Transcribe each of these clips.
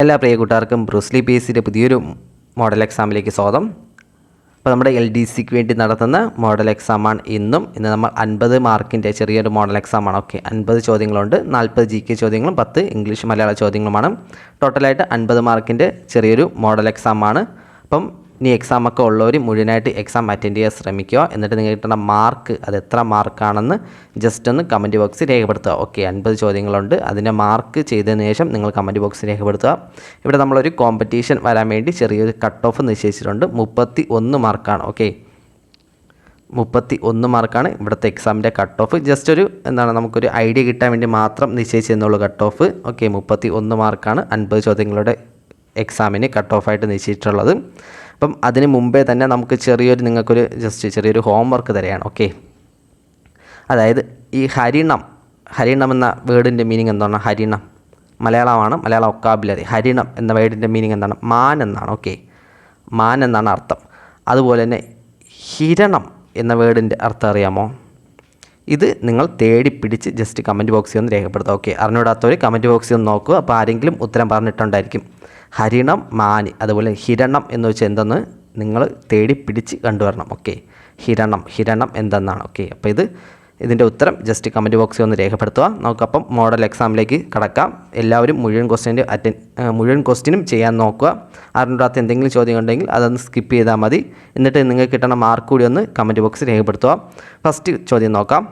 എല്ലാ പ്രിയ കൂട്ടുകാർക്കും ബ്രൂസ്ലി PSCയുടെ പുതിയൊരു മോഡൽ എക്സാമിലേക്ക് സ്വാഗതം. അപ്പോൾ നമ്മുടെ LDCക്ക് വേണ്ടി നടത്തുന്ന മോഡൽ എക്സാമാണ് ഇന്ന് നമ്മൾ 50 മാർക്കിൻ്റെ ചെറിയൊരു മോഡൽ എക്സാമാണ്. ഓക്കെ, 50 ചോദ്യങ്ങളുണ്ട്, 40 GK ചോദ്യങ്ങളും 10 ഇംഗ്ലീഷ് മലയാള ചോദ്യങ്ങളുമാണ്. ടോട്ടലായിട്ട് 50 മാർക്കിൻ്റെ ചെറിയൊരു മോഡൽ എക്സാമാണ്. അപ്പം ഇനി എക്സാമൊക്കെ ഉള്ളവർ മുഴുവനായിട്ട് എക്സാം അറ്റൻഡ് ചെയ്യാൻ ശ്രമിക്കുക. എന്നിട്ട് നിങ്ങൾക്ക് കിട്ടുന്ന മാർക്ക് അത് എത്ര മാർക്കാണെന്ന് ജസ്റ്റ് ഒന്ന് കമൻറ്റ് ബോക്സിൽ രേഖപ്പെടുത്തുക. ഓക്കെ, 50 ചോദ്യങ്ങളുണ്ട്, അതിൻ്റെ മാർക്ക് ചെയ്തതിന് ശേഷം നിങ്ങൾ കമൻറ്റ് ബോക്സിൽ രേഖപ്പെടുത്തുക. ഇവിടെ നമ്മളൊരു കോമ്പറ്റീഷൻ വരാൻ വേണ്ടി ചെറിയൊരു കട്ട് ഓഫ് നിശ്ചയിച്ചിട്ടുണ്ട്. 31 മാർക്കാണ്. ഓക്കെ, 31 മാർക്കാണ് ഇവിടുത്തെ എക്സാമിൻ്റെ കട്ട് ഓഫ്. ജസ്റ്റ് ഒരു നമുക്കൊരു ഐഡിയ കിട്ടാൻ വേണ്ടി മാത്രം നിശ്ചയിച്ചെന്നുള്ളൂ കട്ട് ഓഫ്. ഓക്കെ, 31 മാർക്കാണ് 50 ചോദ്യങ്ങളുടെ എക്സാമിന് കട്ട് ഓഫായിട്ട് നിശ്ചയിച്ചിട്ടുള്ളത്. അപ്പം അതിന് മുമ്പേ തന്നെ നമുക്ക് നിങ്ങൾക്കൊരു ചെറിയൊരു ഹോംവർക്ക് തരികയാണ്. ഓക്കെ, അതായത് ഈ ഹരിണം എന്ന വേർഡിൻ്റെ മീനിങ് എന്താണ്? ഹരിണം മലയാളമാണ്, മലയാള വൊക്കാബുലറി. ഹരിണം എന്ന വേർഡിൻ്റെ മീനിങ് എന്താണ്? മാൻ എന്നാണ്. ഓക്കെ, മാൻ എന്നാണ് അർത്ഥം. അതുപോലെ തന്നെ ഹിരണം എന്ന വേർഡിൻ്റെ അർത്ഥം അറിയാമോ? ഇത് നിങ്ങൾ തേടി പിടിച്ച് ജസ്റ്റ് കമൻറ്റ് ബോക്സിൽ ഒന്ന് രേഖപ്പെടുത്തുക. ഓക്കെ, അറിഞ്ഞൂടാത്തവർ കമൻറ്റ് ബോക്സിൽ ഒന്ന് നോക്കുക. അപ്പോൾ ആരെങ്കിലും ഉത്തരം പറഞ്ഞിട്ടുണ്ടായിരിക്കും. ഹരിണം, മാന്, അതുപോലെ ഹിരണം എന്ന് വെച്ചാൽ എന്തെന്ന് നിങ്ങൾ തേടി പിടിച്ച് കണ്ടുവരണം. ഓക്കെ, ഹിരണം എന്തെന്നാണ്. ഓക്കെ, അപ്പോൾ ഇതിൻ്റെ ഉത്തരം ജസ്റ്റ് കമൻറ്റ് ബോക്സിൽ ഒന്ന് രേഖപ്പെടുത്തുക. നമുക്കപ്പം മോഡൽ എക്സാമിലേക്ക് കടക്കാം. എല്ലാവരും മുഴുവൻ ക്വസ്റ്റ്യനും ചെയ്യാൻ നോക്കുക. അറിഞ്ഞൂടാത്ത എന്തെങ്കിലും ചോദ്യം ഉണ്ടെങ്കിൽ അതൊന്ന് സ്കിപ്പ് ചെയ്താൽ മതി. എന്നിട്ട് നിങ്ങൾക്ക് കിട്ടുന്ന മാർക്ക് കൂടി ഒന്ന് കമൻറ്റ് ബോക്സിൽ രേഖപ്പെടുത്തുക. ഫസ്റ്റ് ചോദ്യം നോക്കാം.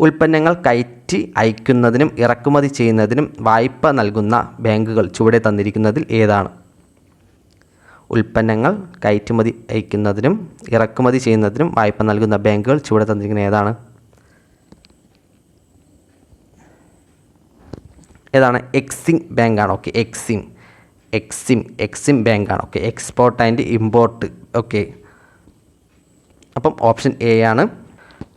ഉൽപ്പന്നങ്ങൾ കയറ്റി അയക്കുന്നതിനും ഇറക്കുമതി ചെയ്യുന്നതിനും വായ്പ നൽകുന്ന ബാങ്കുകൾ ചുവടെ തന്നിരിക്കുന്നതിൽ ഏതാണ്? ഉൽപ്പന്നങ്ങൾ കയറ്റുമതി അയക്കുന്നതിനും ഇറക്കുമതി ചെയ്യുന്നതിനും വായ്പ നൽകുന്ന ബാങ്കുകൾ ചുവടെ തന്നിരിക്കുന്ന ഏതാണ്? എക്സിം ബാങ്കാണ്. ഓക്കെ, എക്സിം ബാങ്കാണ്. Okay, export and import. Okay, അപ്പം ഓപ്ഷൻ എ ആണ്.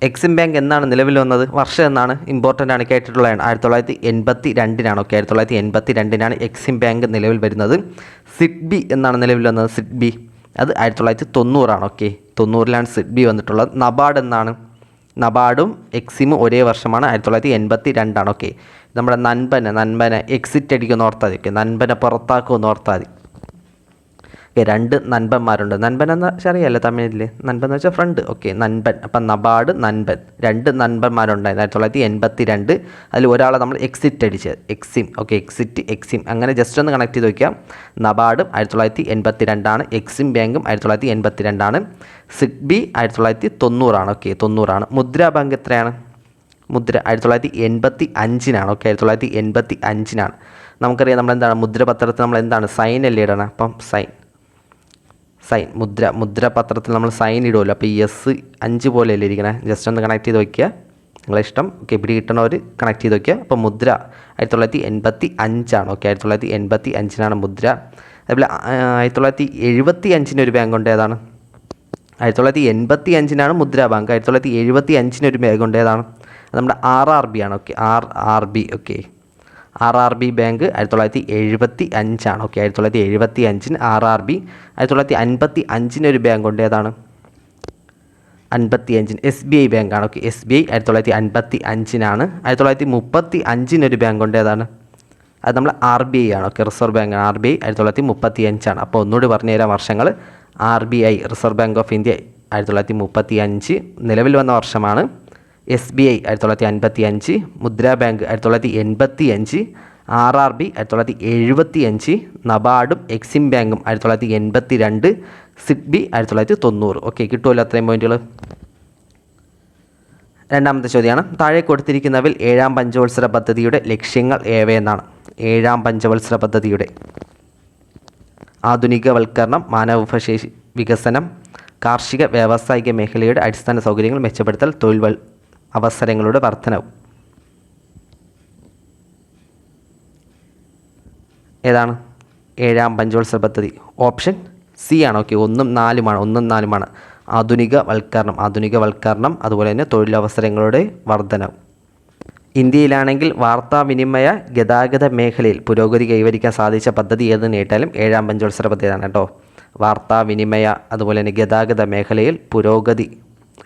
എക്സിം ബാങ്ക് എന്നാണ് നിലവിൽ വന്നത്? വർഷം എന്നാണ്? ഇമ്പോർട്ടൻ്റ് ആണ്, കേട്ടിട്ടുള്ളതാണ്. 1982 ഓക്കെ, 1982 എക്സിം ബാങ്ക് നിലവിൽ വരുന്നത്. സിഡ്ബി എന്നാണ് നിലവിൽ വന്നത്? സിഡ്ബി അത് 1990 ഓക്കെ, 90 സിഡ്ബി വന്നിട്ടുള്ളത്. നബാർഡ് എന്നാണ്? നബാർഡും എക്സിമും ഒരേ വർഷമാണ്, 1982 ഓക്കെ. നമ്മുടെ നൻപനെ എക്സിറ്റ് അടിക്കുമെന്ന് ഓർത്താൽ മതി. ഓക്കെ, നൻപനെ പുറത്താക്കുമെന്ന് ഓർത്താൽ മതി. രണ്ട് നൻപന്മാരുണ്ട്. നൻപൻ എന്ന അറിയാമല്ലോ തമിഴിൽ, നൻപൻ എന്ന് വെച്ചാൽ ഫ്രണ്ട്. ഓക്കെ, നൻപൻ. അപ്പം നബാർഡ്, നൻപൻ, രണ്ട് നൻപന്മാരുണ്ടായിരുന്നു 1982. അതിൽ ഒരാളെ നമ്മൾ എക്സിറ്റ് അടിച്ചത് എക്സിം. ഓക്കെ, എക്സിം അങ്ങനെ ജസ്റ്റ് ഒന്ന് കണക്ട് ചെയ്ത് വയ്ക്കാം. നബാർഡും 1982 എക്സിം ബാങ്കും 1982. SIDBI 1990 okay, 90. മുദ്ര ബാങ്ക് എത്രയാണ്? മുദ്ര 1985 ഓക്കെ, 1985. നമുക്കറിയാം നമ്മളെന്താണ് മുദ്രപത്രത്തിൽ നമ്മൾ എന്താണ് സൈൻ അല്ലേ ഇടണം? അപ്പം സൈൻ മുദ്രപത്രത്തിൽ നമ്മൾ സൈൻ ഇടുമല്ലോ. അപ്പോൾ ഈ S5 പോലെയല്ലേ ഇരിക്കണേ? ജസ്റ്റ് ഒന്ന് കണക്ട് ചെയ്ത് വയ്ക്കുക, നിങ്ങളെ ഇഷ്ടം. ഓക്കെ, പിടി കിട്ടണവർ കണക്ട് ചെയ്ത് വയ്ക്കുക. അപ്പോൾ മുദ്ര 1985 ഓക്കെ, 1985 മുദ്ര. അതുപോലെ 1975 ഒരു ബാങ്ക് ഉണ്ട്, ഏതാണ്? 1985 മുദ്ര ബാങ്ക്. 1975 ഒരു ബാങ്ക് ഉണ്ട്, ഏതാണ്? നമ്മുടെ RRB ആണ്. Okay, RRB. Okay, RRB bank 1975 okay, 1975 RRB. 1955 ഒരു ബാങ്ക് ഉണ്ട്, ഏതാണ്? 55 SBI ബാങ്കാണ്. Okay, SBI 1955. 1935 ഒരു ബാങ്ക് ഉണ്ട്, ഏതാണ്? അത് നമ്മൾ RBI ആണ്. ഓക്കെ, റിസർവ് ബാങ്ക് ആണ്. RBI 1935. അപ്പോൾ ഒന്നുകൂടി പറഞ്ഞു തരാം വർഷങ്ങൾ. RBI reserve bank of India 1935 നിലവിൽ വന്ന വർഷമാണ്. SBI 1955, മുദ്ര ബാങ്ക് 1985, RRB 1975, നബാർഡും എക്സിം ബാങ്കും 1982, സിഡ്ബി 1990. ഓക്കെ, കിട്ടുമല്ലോ അത്രയും പോയിന്റുകൾ. രണ്ടാമത്തെ ചോദ്യമാണ്. താഴെ കൊടുത്തിരിക്കുന്നവയിൽ 7ാം പഞ്ചവത്സര പദ്ധതിയുടെ ലക്ഷ്യങ്ങൾ ഏവയെന്നാണ്? 7ാം പഞ്ചവത്സര പദ്ധതിയുടെ ആധുനികവൽക്കരണം, മാനവശേഷി വികസനം, കാർഷിക വ്യാവസായിക മേഖലയുടെ അടിസ്ഥാന സൗകര്യങ്ങൾ മെച്ചപ്പെടുത്തൽ, തൊഴിൽ അവസരങ്ങളുടെ വർധനവ്. ഏതാണ് 7ാം പഞ്ചവത്സര പദ്ധതി? ഓപ്ഷൻ സി ആണ്. ഓക്കെ, 1ഉം 4ഉമാണ്. ആധുനികവൽക്കരണം, അതുപോലെ തന്നെ തൊഴിലവസരങ്ങളുടെ വർധനവ്. ഇന്ത്യയിലാണെങ്കിൽ വാർത്താവിനിമയ ഗതാഗത മേഖലയിൽ പുരോഗതി കൈവരിക്കാൻ സാധിച്ച പദ്ധതി ഏതെന്ന് കേട്ടാലും 7ാം പഞ്ചവത്സര പദ്ധതിയാണ് കേട്ടോ. വാർത്താവിനിമയ അതുപോലെ തന്നെ ഗതാഗത മേഖലയിൽ പുരോഗതി,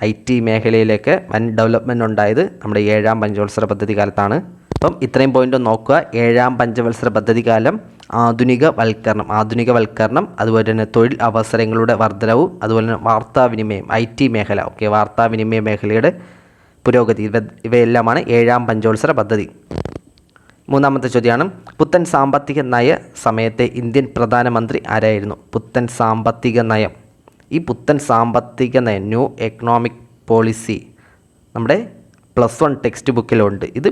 IT മേഖലയിലേക്ക് വൻ ഡെവലപ്മെൻറ്റ് ഉണ്ടായത് നമ്മുടെ 7ാം പഞ്ചവത്സര പദ്ധതി കാലത്താണ്. അപ്പം ഇത്രയും പോയിൻ്റ് നോക്കുക. 7ാം പഞ്ചവത്സര പദ്ധതി കാലം ആധുനികവൽക്കരണം, അതുപോലെ തന്നെ തൊഴിൽ അവസരങ്ങളുടെ വർധനവ്, അതുപോലെ തന്നെ വാർത്താവിനിമയം IT മേഖല, വാർത്താവിനിമയ മേഖലയുടെ പുരോഗതി, ഇവയെല്ലാമാണ് 7ാം പഞ്ചവത്സര പദ്ധതി. 3ാമത്തെ ചോദ്യമാണ്, പുത്തൻ സാമ്പത്തിക നയ സമയത്തെ ഇന്ത്യൻ പ്രധാനമന്ത്രി ആരായിരുന്നു? പുത്തൻ സാമ്പത്തിക നയം. ഈ പുത്തൻ സാമ്പത്തിക നയം, ന്യൂ എക്കണോമിക് പോളിസി, നമ്മുടെ +1 ടെക്സ്റ്റ് ബുക്കിലുണ്ട്. ഇത്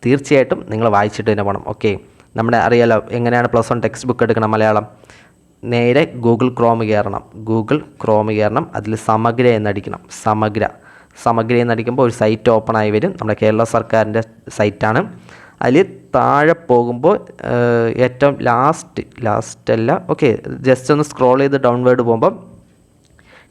തീർച്ചയായിട്ടും നിങ്ങൾ വായിച്ചിട്ട് തന്നെ പോകണം. നമ്മുടെ അറിയാലോ എങ്ങനെയാണ് +1 ടെക്സ്റ്റ് ബുക്ക് എടുക്കണം മലയാളം. നേരെ ഗൂഗിൾ ക്രോം കയറണം. അതിൽ സമഗ്ര എന്നടിക്കണം. സമഗ്ര എന്നടിക്കുമ്പോൾ ഒരു സൈറ്റ് ഓപ്പൺ ആയി വരും. നമ്മുടെ കേരള സർക്കാരിൻ്റെ സൈറ്റാണ്. അതിൽ താഴെ പോകുമ്പോൾ ഏറ്റവും ലാസ്റ്റ് ജസ്റ്റ് ഒന്ന് സ്ക്രോൾ ചെയ്ത് ഡൗൺവേർഡ് പോകുമ്പം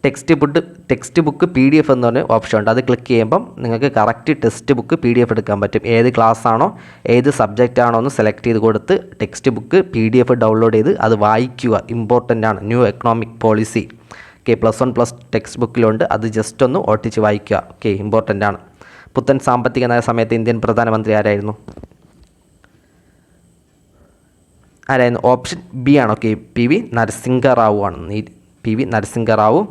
ടെക്സ്റ്റ് ബുക്ക് PDF എന്ന് പറഞ്ഞ ഓപ്ഷൻ ഉണ്ട്. അത് ക്ലിക്ക് ചെയ്യുമ്പം നിങ്ങൾക്ക് കറക്റ്റ് ടെക്സ്റ്റ് ബുക്ക് PDF എടുക്കാൻ പറ്റും. ഏത് ക്ലാസ് ആണോ ഏത് സബ്ജക്റ്റ് ആണോ എന്ന് സെലക്ട് ചെയ്ത് കൊടുത്ത് ടെക്സ്റ്റ് ബുക്ക് PDF ഡൗൺലോഡ് ചെയ്ത് അത് വായിക്കുക. ഇമ്പോർട്ടൻ്റ് ആണ്. ന്യൂ എക്കണോമിക് പോളിസി +1+ ടെക്സ്റ്റ് ബുക്കിലുണ്ട്. അത് ജസ്റ്റ് ഒന്ന് ഓട്ടിച്ച് വായിക്കുക. ഇമ്പോർട്ടൻ്റ് ആണ്. പുത്തൻ സാമ്പത്തിക നയ സമയത്ത് ഇന്ത്യൻ പ്രധാനമന്ത്രി ആരായിരുന്നു? ഓപ്ഷൻ ബി ആണ്. PV നരസിംഹറാവു ആണ്. PV നരസിംഹറാവു.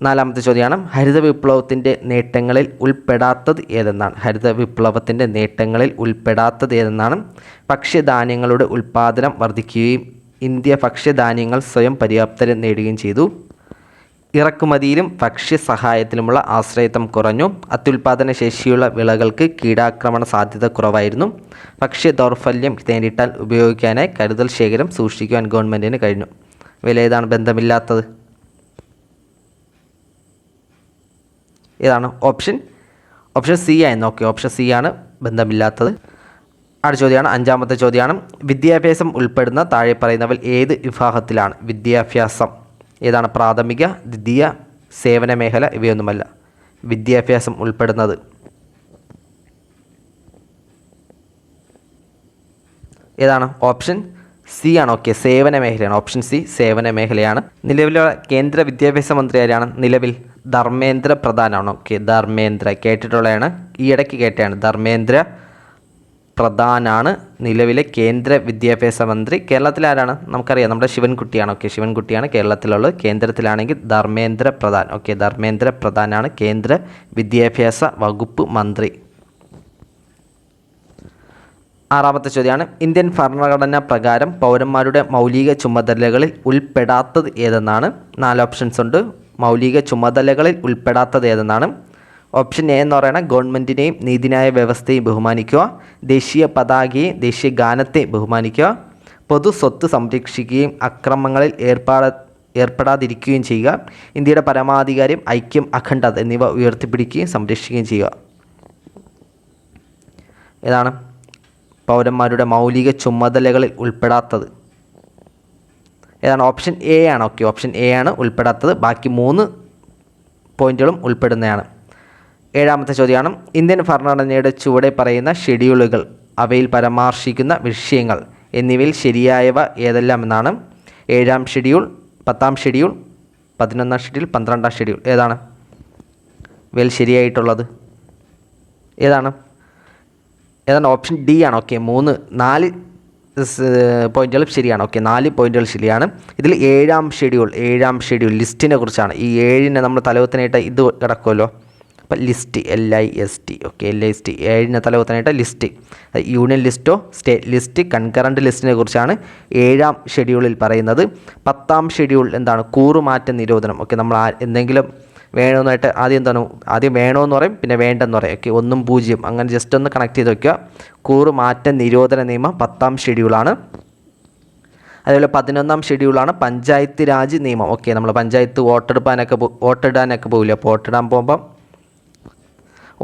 4ാമത്തെ ചോദ്യമാണ്, ഹരിത വിപ്ലവത്തിൻ്റെ നേട്ടങ്ങളിൽ ഉൾപ്പെടാത്തത് ഏതെന്നാണ്? ഭക്ഷ്യധാന്യങ്ങളുടെ ഉൽപ്പാദനം വർദ്ധിക്കുകയും ഇന്ത്യ ഭക്ഷ്യധാന്യങ്ങൾ സ്വയം പര്യാപ്തത നേടുകയും ചെയ്തു. ഇറക്കുമതിയിലും ഭക്ഷ്യസഹായത്തിലുമുള്ള ആശ്രയത്വം കുറഞ്ഞു. അത്യുൽപാദന ശേഷിയുള്ള വിളകൾക്ക് കീടാക്രമണ സാധ്യത കുറവായിരുന്നു. ഭക്ഷ്യദൗർബല്യം നേരിട്ടാൽ ഉപയോഗിക്കാനായി കരുതൽ ശേഖരം സൂക്ഷിക്കുവാൻ ഗവൺമെൻറ്റിന് കഴിഞ്ഞു. ഏതാണ് ബന്ധമില്ലാത്തത്? ഏതാണ്? ഓപ്ഷൻ സി ആയിരുന്നു. ഓപ്ഷൻ സി ആണ് ബന്ധമില്ലാത്തത്. അടുത്ത ചോദ്യമാണ് 5ാമത്തെ ചോദ്യമാണ്, വിദ്യാഭ്യാസം ഉൾപ്പെടുന്ന താഴെ പറയുന്നവൽ ഏത് വിഭാഗത്തിലാണ്? വിദ്യാഭ്യാസം ഏതാണ്? പ്രാഥമിക, ദ്വിതീയ, സേവന മേഖല ഇവയൊന്നുമല്ല. വിദ്യാഭ്യാസം ഉൾപ്പെടുന്നത് ഏതാണ്? ഓപ്ഷൻ സി ആണ്. സേവന മേഖലയാണ്. ഓപ്ഷൻ സി സേവന മേഖലയാണ്. നിലവിലുള്ള കേന്ദ്ര വിദ്യാഭ്യാസ മന്ത്രി ആരാണ്? നിലവിൽ ധർമ്മേന്ദ്ര പ്രധാനാണ്. ധർമ്മേന്ദ്ര കേട്ടിട്ടുള്ളതാണ്, ഈ ഇടയ്ക്ക് കേട്ടതാണ്. ധർമ്മേന്ദ്ര പ്രധാനാണ് നിലവിലെ കേന്ദ്ര വിദ്യാഭ്യാസ മന്ത്രി. കേരളത്തിൽ ആരാണ്? നമുക്കറിയാം, നമ്മുടെ ശിവൻകുട്ടിയാണ്. ശിവൻകുട്ടിയാണ് കേരളത്തിലുള്ളത്. കേന്ദ്രത്തിലാണെങ്കിൽ ധർമ്മേന്ദ്ര പ്രധാൻ. ധർമ്മേന്ദ്ര പ്രധാനാണ് കേന്ദ്ര വിദ്യാഭ്യാസ വകുപ്പ് മന്ത്രി. 6ാമത്തെ ചോദ്യമാണ്, ഇന്ത്യൻ ഭരണഘടന പ്രകാരം പൗരന്മാരുടെ മൗലിക ചുമതലകളിൽ ഉൾപ്പെടാത്തത് ഏതെന്നാണ്? 4 ഓപ്ഷൻസ് ഉണ്ട്. മൗലിക ചുമതലകളിൽ ഉൾപ്പെടാത്തത് ഏതെന്നാണ്? ഓപ്ഷൻ എ എന്ന് പറയുന്നത് ഗവൺമെൻറ്റിനെയും നീതിന്യായ വ്യവസ്ഥയും ബഹുമാനിക്കുക, ദേശീയ പതാകയെയും ദേശീയ ഗാനത്തെ ബഹുമാനിക്കുക, പൊതു സ്വത്ത് സംരക്ഷിക്കുകയും അക്രമങ്ങളിൽ ഏർപ്പെടാതിരിക്കുകയും ചെയ്യുക, ഇന്ത്യയുടെ പരമാധികാരം, ഐക്യം, അഖണ്ഡത എന്നിവ ഉയർത്തിപ്പിടിക്കുകയും സംരക്ഷിക്കുകയും ചെയ്യുക. ഏതാണ് പൗരന്മാരുടെ മൗലിക ചുമതലകളിൽ ഉൾപ്പെടാത്തത്? ഏതാണ്? ഓപ്ഷൻ എ ആണ്. ഓപ്ഷൻ എ ആണ് ഉൾപ്പെടാത്തത്. ബാക്കി 3 പോയിന്റുകളും ഉൾപ്പെടുന്നതാണ്. 7ാമത്തെ ചോദ്യമാണ്, ഇന്ത്യൻ ഭരണഘടനയുടെ ചുവടെ പറയുന്ന ഷെഡ്യൂളുകൾ, അവയിൽ പരാമർശിക്കുന്ന വിഷയങ്ങൾ എന്നിവയിൽ ശരിയായവ ഏതെല്ലാം എന്നാണ്? 7ാം ഷെഡ്യൂൾ, 10ാം ഷെഡ്യൂൾ, 11ാം ഷെഡ്യൂൾ, 12ാം ഷെഡ്യൂൾ. ഏതാണ് ഇവയിൽ ശരിയായിട്ടുള്ളത്? ഏതാണ്? ഓപ്ഷൻ ഡി ആണ്. 4 പോയിന്റുകൾ ശരിയാണ്. 4 പോയിന്റുകൾ ശരിയാണ്. ഇതിൽ 7ാം ഷെഡ്യൂൾ ലിസ്റ്റിനെ കുറിച്ചാണ്. ഈ 7നെ നമ്മൾ തലവത്തനായിട്ട് ഇത് കിടക്കുമല്ലോ, അപ്പം ലിസ്റ്റ്, LIST. LIST 7നെ തലവത്തനായിട്ട് ലിസ്റ്റ്, യൂണിയൻ ലിസ്റ്റോ സ്റ്റേറ്റ് ലിസ്റ്റ്, കൺകറൻറ്റ് ലിസ്റ്റിനെ കുറിച്ചാണ് 7ാം ഷെഡ്യൂളിൽ പറയുന്നത്. 10ാം ഷെഡ്യൂൾ എന്താണ്? കൂറുമാറ്റ നിരോധനം. നമ്മൾ എന്തെങ്കിലും വേണമെന്നായിട്ട് ആദ്യം വേണമെന്ന് പറയും, പിന്നെ വേണ്ടെന്ന് പറയും. 1, 0 അങ്ങനെ ജസ്റ്റ് ഒന്ന് കണക്ട് ചെയ്ത് വയ്ക്കുക. കൂറുമാറ്റ നിരോധന നിയമം 10ാം ഷെഡ്യൂളാണ്. അതുപോലെ 11ാം ഷെഡ്യൂളാണ് പഞ്ചായത്ത് രാജ് നിയമം. നമ്മൾ പഞ്ചായത്ത് വോട്ടിടാനൊക്കെ പോകില്ല. അപ്പോൾ വോട്ടിടാൻ പോകുമ്പം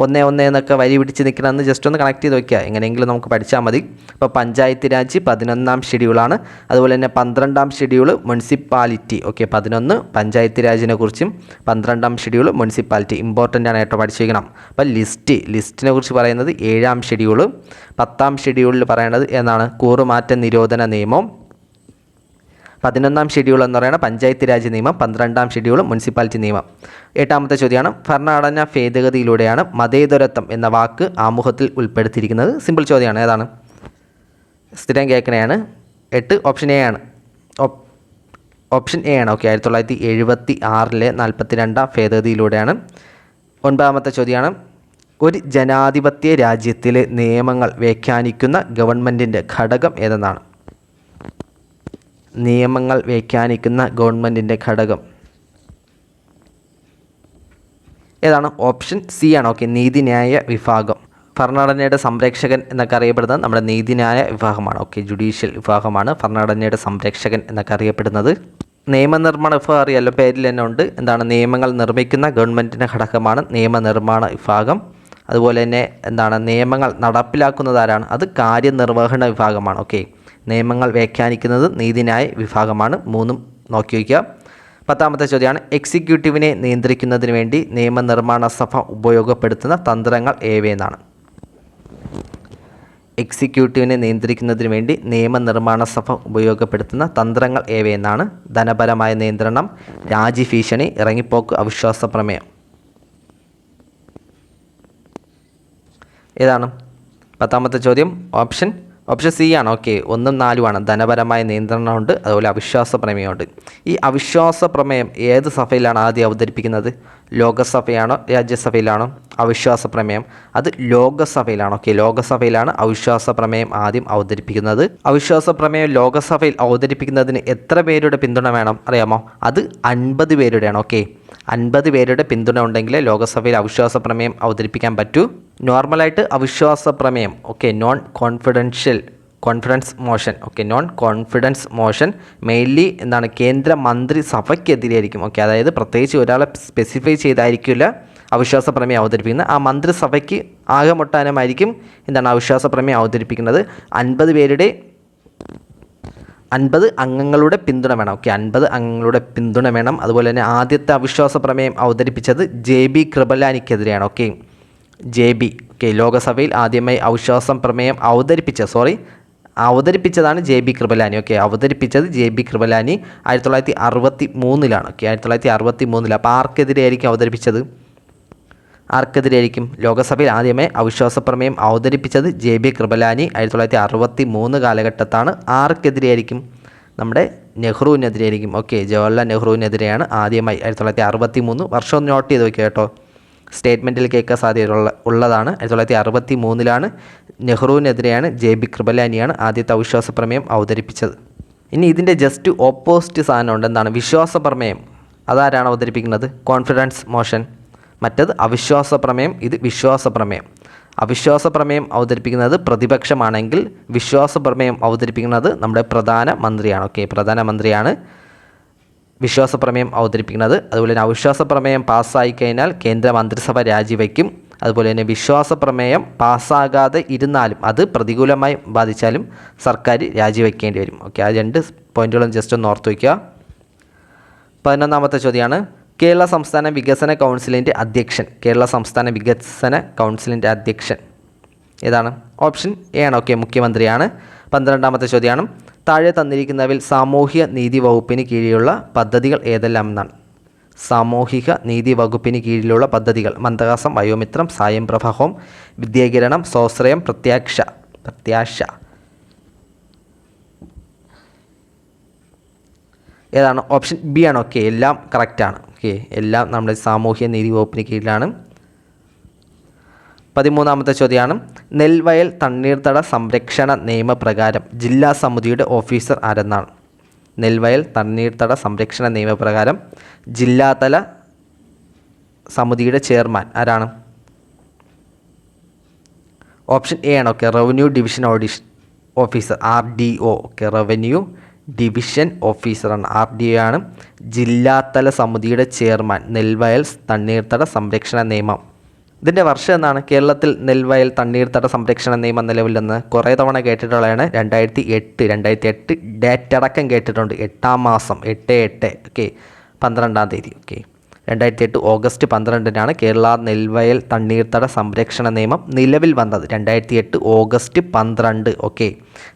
1 എന്നൊക്കെ വരി പിടിച്ച് നിൽക്കണമെന്ന് ജസ്റ്റ് ഒന്ന് കണക്ട് ചെയ്ത് വയ്ക്കുക. എങ്ങനെയെങ്കിലും നമുക്ക് പഠിച്ചാൽ മതി. അപ്പോൾ പഞ്ചായത്ത് രാജ് 11ാം ഷെഡ്യൂളാണ്. അതുപോലെ തന്നെ 12ാം ഷെഡ്യൂൾ മുനിസിപ്പാലിറ്റി. 11 പഞ്ചായത്ത് രാജിനെ കുറിച്ചും 12ാം ഷെഡ്യൂൾ മുനിസിപ്പാലിറ്റി. ഇമ്പോർട്ടൻ്റ് ആണ് കേട്ടോ, പഠിച്ചു വയ്ക്കണം. അപ്പോൾ ലിസ്റ്റിനെ കുറിച്ച് പറയുന്നത് 7ാം ഷെഡ്യൂൾ. 10ാം ഷെഡ്യൂളിൽ പറയുന്നത് എന്നാണ്? കൂറുമാറ്റ നിരോധന നിയമം. 11ാം ഷെഡ്യൂൾ എന്ന് പറയുന്നത് പഞ്ചായത്ത് രാജ് നിയമം, 12ാം ഷെഡ്യൂൾ മുനിസിപ്പാലിറ്റി നിയമം. 8ാമത്തെ ചോദ്യമാണ് ഭരണഘടനാ ഭേദഗതിയിലൂടെയാണ് മതേതരത്വം എന്ന വാക്ക് ആമുഖത്തിൽ ഉൾപ്പെടുത്തിയിരിക്കുന്നത്. സിമ്പിൾ ചോദ്യമാണ്. ഏതാണ്? സ്ഥിരം കേൾക്കണയാണ്. 8 ഓപ്ഷൻ എ ആണ്. ഓപ്ഷൻ എ ആണ്. ഓക്കെ, 1976 42ാം ഭേദഗതിയിലൂടെയാണ്. 9ാമത്തെ ചോദ്യമാണ് ഒരു ജനാധിപത്യ രാജ്യത്തിലെ നിയമങ്ങൾ വ്യാഖ്യാനിക്കുന്ന ഗവൺമെൻറ്റിൻ്റെ ഘടകം ഏതെന്നാണ്? നിയമങ്ങൾ വ്യാഖ്യാനിക്കുന്ന ഗവൺമെൻറ്റിൻ്റെ ഘടകം ഏതാണ്? ഓപ്ഷൻ സി ആണ്. ഓക്കെ, നീതിന്യായ വിഭാഗം. ഭരണഘടനയുടെ സംരക്ഷകൻ എന്നൊക്കെ അറിയപ്പെടുന്നത് നമ്മുടെ നീതിന്യായ വിഭാഗമാണ്. ഓക്കെ, ജുഡീഷ്യൽ വിഭാഗമാണ് ഭരണഘടനയുടെ സംരക്ഷകൻ എന്നൊക്കെ അറിയപ്പെടുന്നത്. നിയമനിർമ്മാണ വിഭാഗം അറിയാമല്ലോ, പേരിൽ തന്നെ ഉണ്ട്. എന്താണ്? നിയമങ്ങൾ നിർമ്മിക്കുന്ന ഗവൺമെൻറ്റിൻ്റെ ഘടകമാണ് നിയമനിർമ്മാണ വിഭാഗം. അതുപോലെ തന്നെ എന്താണ്? നിയമങ്ങൾ നടപ്പിലാക്കുന്നത് ആരാണ്? അത് കാര്യനിർവഹണ വിഭാഗമാണ്. ഓക്കെ, നിയമങ്ങൾ വ്യാഖ്യാനിക്കുന്നത് നീതിന്യായ വിഭാഗമാണ്. 3ഉം നോക്കി വയ്ക്കുക. 10ാമത്തെ ചോദ്യമാണ് എക്സിക്യൂട്ടീവിനെ നിയന്ത്രിക്കുന്നതിന് വേണ്ടി നിയമനിർമ്മാണ സഭ ഉപയോഗപ്പെടുത്തുന്ന തന്ത്രങ്ങൾ ഏവയെന്നാണ്? എക്സിക്യൂട്ടീവിനെ നിയന്ത്രിക്കുന്നതിന് വേണ്ടി നിയമനിർമ്മാണ സഭ ഉപയോഗപ്പെടുത്തുന്ന തന്ത്രങ്ങൾ ഏവയെന്നാണ്? ധനപരമായ നിയന്ത്രണം, രാജ്യഭീഷണി, ഇറങ്ങിപ്പോക്ക്, അവിശ്വാസ പ്രമേയം. ഏതാണ് 10ാമത്തെ ചോദ്യം? ഓപ്ഷൻ സി ആണ്. ഓക്കെ, 1ഉം 4ഉമാണ്. ധനപരമായ നിയന്ത്രണമുണ്ട്, അതുപോലെ അവിശ്വാസ പ്രമേയമുണ്ട്. ഈ അവിശ്വാസ പ്രമേയം ഏത് സഭയിലാണ് ആദ്യം അവതരിപ്പിക്കുന്നത്? ലോകസഭയാണോ രാജ്യസഭയിലാണോ? അവിശ്വാസ പ്രമേയം അത് ലോകസഭയിലാണ്. ഓക്കെ, ലോകസഭയിലാണ് അവിശ്വാസ പ്രമേയം ആദ്യം അവതരിപ്പിക്കുന്നത്. അവിശ്വാസ പ്രമേയം ലോകസഭയിൽ അവതരിപ്പിക്കുന്നതിന് എത്ര പേരുടെ പിന്തുണ വേണം അറിയാമോ? അത് 50 പേരുടെയാണ്. ഓക്കെ, 50 പേരുടെ പിന്തുണ ഉണ്ടെങ്കിൽ ലോകസഭയിൽ അവിശ്വാസ പ്രമേയം അവതരിപ്പിക്കാൻ പറ്റൂ. നോർമലായിട്ട് അവിശ്വാസ പ്രമേയം confidence motion. Okay, non confidence motion mainly എന്താണ്? കേന്ദ്ര മന്ത്രിസഭയ്ക്കെതിരെയായിരിക്കും. ഓക്കെ, അതായത് പ്രത്യേകിച്ച് ഒരാളെ സ്പെസിഫൈ ചെയ്തായിരിക്കില്ല അവിശ്വാസ പ്രമേയം അവതരിപ്പിക്കുന്നത്. ആ മന്ത്രിസഭയ്ക്ക് ആകെ മൊട്ടാനുമായിരിക്കും എന്താണ് അവിശ്വാസ പ്രമേയം അവതരിപ്പിക്കുന്നത്. 50 അംഗങ്ങളുടെ പിന്തുണ വേണം. ഓക്കെ, 50 അംഗങ്ങളുടെ പിന്തുണ വേണം. അതുപോലെ തന്നെ ആദ്യത്തെ അവിശ്വാസ പ്രമേയം അവതരിപ്പിച്ചത് JB കൃപലാനിക്കെതിരെയാണ്. ഓക്കെ, ഓക്കെ, ലോകസഭയിൽ ആദ്യമായി അവിശ്വാസ പ്രമേയം അവതരിപ്പിച്ചതാണ് JB കൃപലാനി. ഓക്കെ, അവതരിപ്പിച്ചത് JB കൃപലാനി 1963. ഓക്കെ, 1963. അപ്പോൾ ആർക്കെതിരെയായിരിക്കും അവതരിപ്പിച്ചത്? ലോകസഭയിൽ ആദ്യമായി അവിശ്വാസ പ്രമേയം അവതരിപ്പിച്ചത് JB കൃപലാനി 1963 കാലഘട്ടത്താണ്. ആർക്കെതിരെയായിരിക്കും? നമ്മുടെ നെഹ്റുവിനെതിരെയായിരിക്കും. ഓക്കെ, ജവഹർലാൽ നെഹ്റുവിനെതിരെയാണ് ആദ്യമായി 1963. വർഷം ഒന്ന് നോട്ട് ചെയ്ത് വയ്ക്കുക കേട്ടോ, സ്റ്റേറ്റ്മെൻറ്റിൽ കേൾക്കാൻ സാധ്യത ഉള്ളതാണ്. 1963 നെഹ്റുവിനെതിരെയാണ് JB കൃപലാനിയാണ് ആദ്യത്തെ അവിശ്വാസ പ്രമേയം അവതരിപ്പിച്ചത്. ഇനി ഇതിൻ്റെ ജസ്റ്റ് ഓപ്പോസിറ്റ് സാധനം ഉണ്ട്. എന്താണ്? വിശ്വാസ പ്രമേയം. അതാരാണ് അവതരിപ്പിക്കുന്നത്? Confidence motion. മറ്റത് അവിശ്വാസ പ്രമേയം, ഇത് വിശ്വാസ പ്രമേയം. അവിശ്വാസ പ്രമേയം അവതരിപ്പിക്കുന്നത് പ്രതിപക്ഷമാണെങ്കിൽ വിശ്വാസ പ്രമേയം അവതരിപ്പിക്കുന്നത് നമ്മുടെ പ്രധാനമന്ത്രിയാണ്. ഓക്കെ, പ്രധാനമന്ത്രിയാണ് വിശ്വാസ പ്രമേയം അവതരിപ്പിക്കുന്നത്. അതുപോലെ തന്നെ അവിശ്വാസ പ്രമേയം പാസ്സായി കഴിഞ്ഞാൽ കേന്ദ്ര മന്ത്രിസഭ രാജിവെക്കും. അതുപോലെ തന്നെ വിശ്വാസ പ്രമേയം പാസ്സാകാതെ ഇരുന്നാലും അത് പ്രതികൂലമായി ബാധിച്ചാലും സർക്കാർ രാജിവെക്കേണ്ടി വരും. ഓക്കെ, ആ 2 പോയിന്റുകളും ജസ്റ്റ് ഒന്ന് ഓർത്ത് വയ്ക്കുക. 11ാമത്തെ ചോദ്യമാണ് കേരള സംസ്ഥാന വികസന കൗൺസിലിൻ്റെ അധ്യക്ഷൻ. കേരള സംസ്ഥാന വികസന കൗൺസിലിൻ്റെ അധ്യക്ഷൻ ഏതാണ്? ഓപ്ഷൻ എ ആണ്. ഓക്കെ, മുഖ്യമന്ത്രിയാണ്. 12ാമത്തെ ചോദ്യമാണ് താഴെ തന്നിരിക്കുന്നവയിൽ സാമൂഹ്യ നീതി വകുപ്പിന് കീഴിലുള്ള പദ്ധതികൾ ഏതെല്ലാം എന്നാണ്? സാമൂഹിക നീതി വകുപ്പിന് കീഴിലുള്ള പദ്ധതികൾ: മന്ദഹാസം, വയോമിത്രം, സായംപ്രഭ ഹോം, വിദ്യാകിരണം, സ്വാശ്രയം, പ്രത്യാശ. ഏതാണ്? ഓപ്ഷൻ ബി ആണ്. ഓക്കെ, എല്ലാം കറക്റ്റാണ്. ഓക്കെ, എല്ലാം നമ്മുടെ സാമൂഹ്യ നീതി വകുപ്പിന് കീഴിലാണ്. 13ാമത്തെ ചോദ്യമാണ് നെൽവയൽ തണ്ണീർത്തട സംരക്ഷണ നിയമപ്രകാരം ജില്ലാ സമിതിയുടെ ഓഫീസർ ആരെന്നാണ്? നെൽവയൽ തണ്ണീർത്തട സംരക്ഷണ നിയമപ്രകാരം ജില്ലാതല സമിതിയുടെ ചെയർമാൻ ആരാണ്? ഓപ്ഷൻ എ ആണ്. Okay, revenue division officer RDO. Okay, revenue division ഓഫീസറാണ്, RDO ആണ് ജില്ലാതല സമിതിയുടെ ചെയർമാൻ. നെൽവയൽ തണ്ണീർത്തട സംരക്ഷണ നിയമം ഇതിൻ്റെ വർഷം എന്നാണ്? കേരളത്തിൽ നെൽവയൽ തണ്ണീർത്തട സംരക്ഷണ നിയമം നിലവിലെന്ന് കുറേ തവണ കേട്ടിട്ടുള്ളതാണ്. 2008 ഡേറ്റ് അടക്കം കേട്ടിട്ടുണ്ട്. 8-ാം മാസം 8/8. ഓക്കെ, 12-ാം തീയതി. ഓക്കെ, 2008 ഓഗസ്റ്റ് 12-നാണ് കേരള നെൽവയൽ തണ്ണീർത്തട സംരക്ഷണ നിയമം നിലവിൽ വന്നത്. 2008 ഓഗസ്റ്റ് 12. ഓക്കെ.